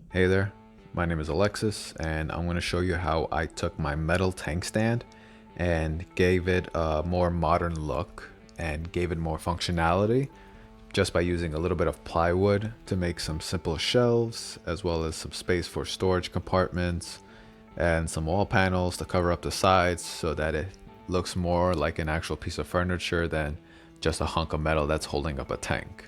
Hey there, my name is Alexis, and I'm going to show you how I took my metal tank stand and gave it a more modern look and gave it more functionality just by using a little bit of plywood to make some simple shelves, as well as some space for storage compartments and some wall panels to cover up the sides so that it looks more like an actual piece of furniture than just a hunk of metal that's holding up a tank.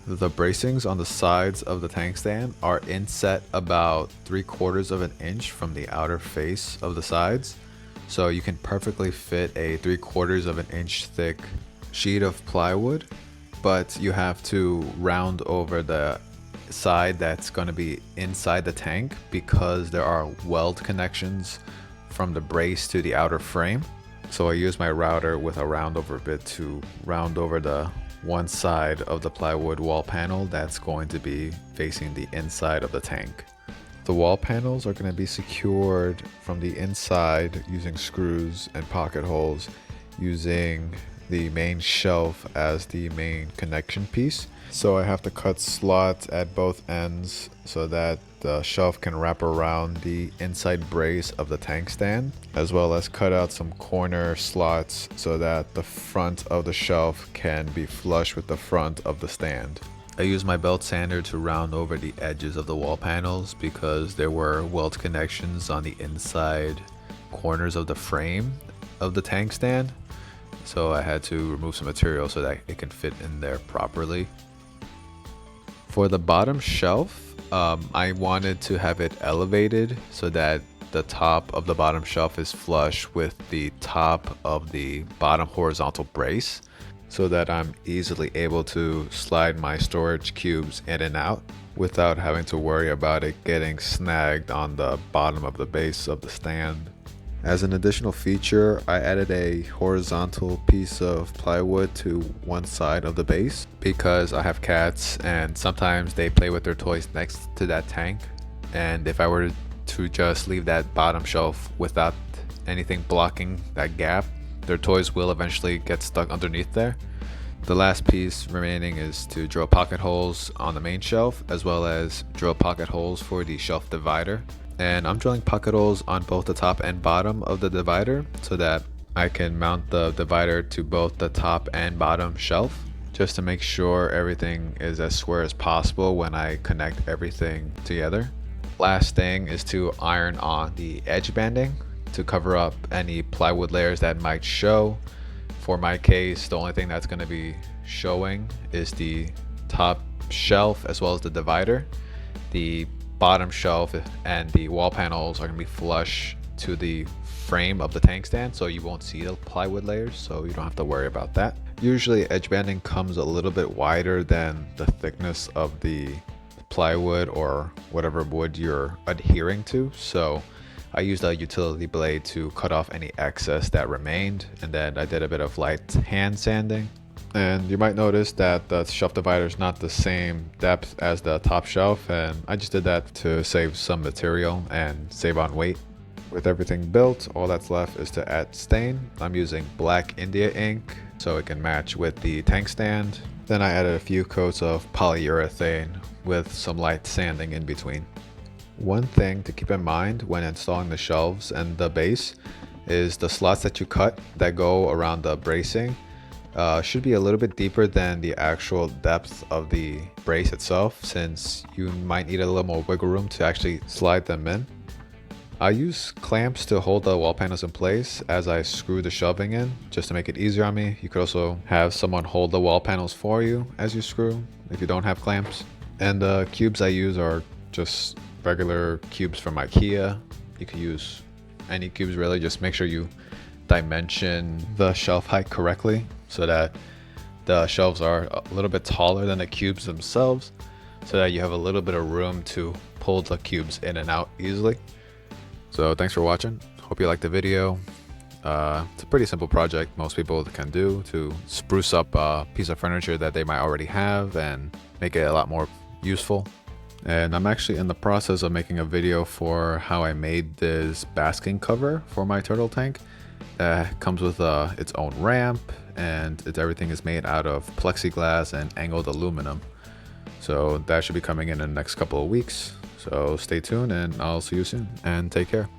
The bracings on the sides of the tank stand are inset about 3/4 of an inch from the outer face of the sides. So you can perfectly fit a 3/4 of an inch thick sheet of plywood, but you have to round over the side that's going to be inside the tank because there are weld connections from the brace to the outer frame. So I use my router with a round over bit to round over the one side of the plywood wall panel that's going to be facing the inside of the tank. The wall panels are going to be secured from the inside using screws and pocket holes, using the main shelf as the main connection piece. So I have to cut slots at both ends so that the shelf can wrap around the inside brace of the tank stand, as well as cut out some corner slots so that the front of the shelf can be flush with the front of the stand. I used my belt sander to round over the edges of the wall panels because there were weld connections on the inside corners of the frame of the tank stand. So I had to remove some material so that it can fit in there properly. For the bottom shelf, I wanted to have it elevated so that the top of the bottom shelf is flush with the top of the bottom horizontal brace, so that I'm easily able to slide my storage cubes in and out without having to worry about it getting snagged on the bottom of the base of the stand. As an additional feature, I added a horizontal piece of plywood to one side of the base because I have cats and sometimes they play with their toys next to that tank. And if I were to just leave that bottom shelf without anything blocking that gap, their toys will eventually get stuck underneath there. The last piece remaining is to drill pocket holes on the main shelf, as well as drill pocket holes for the shelf divider. And I'm drilling pocket holes on both the top and bottom of the divider so that I can mount the divider to both the top and bottom shelf, just to make sure everything is as square as possible when I connect everything together. Last thing is to iron on the edge banding to cover up any plywood layers that might show. For my case, the only thing that's going to be showing is the top shelf as well as the divider. The bottom shelf and the wall panels are going to be flush to the frame of the tank stand, so you won't see the plywood layers, so you don't have to worry about that. Usually edge banding comes a little bit wider than the thickness of the plywood or whatever wood you're adhering to, so I used a utility blade to cut off any excess that remained, and then I did a bit of light hand sanding. And you might notice that the shelf divider is not the same depth as the top shelf, and I just did that to save some material and save on weight. With everything built, all that's left is to add stain. I'm using black India ink so it can match with the tank stand. Then I added a few coats of polyurethane with some light sanding in between. One thing to keep in mind when installing the shelves and the base is the slots that you cut that go around the bracing should be a little bit deeper than the actual depth of the brace itself, since you might need a little more wiggle room to actually slide them in. I use clamps to hold the wall panels in place as I screw the shelving in, just to make it easier on me. You could also have someone hold the wall panels for you as you screw if you don't have clamps. And the cubes I use are just regular cubes from IKEA. You could use any cubes really, just make sure you dimension the shelf height correctly so that the shelves are a little bit taller than the cubes themselves, so that you have a little bit of room to pull the cubes in and out easily. So thanks for watching. Hope you liked the video. It's a pretty simple project most people can do to spruce up a piece of furniture that they might already have and make it a lot more useful. And I'm actually in the process of making a video for how I made this basking cover for my turtle tank. That comes with its own ramp, and everything is made out of plexiglass and angled aluminum. So that should be coming in the next couple of weeks. So stay tuned and I'll see you soon and take care.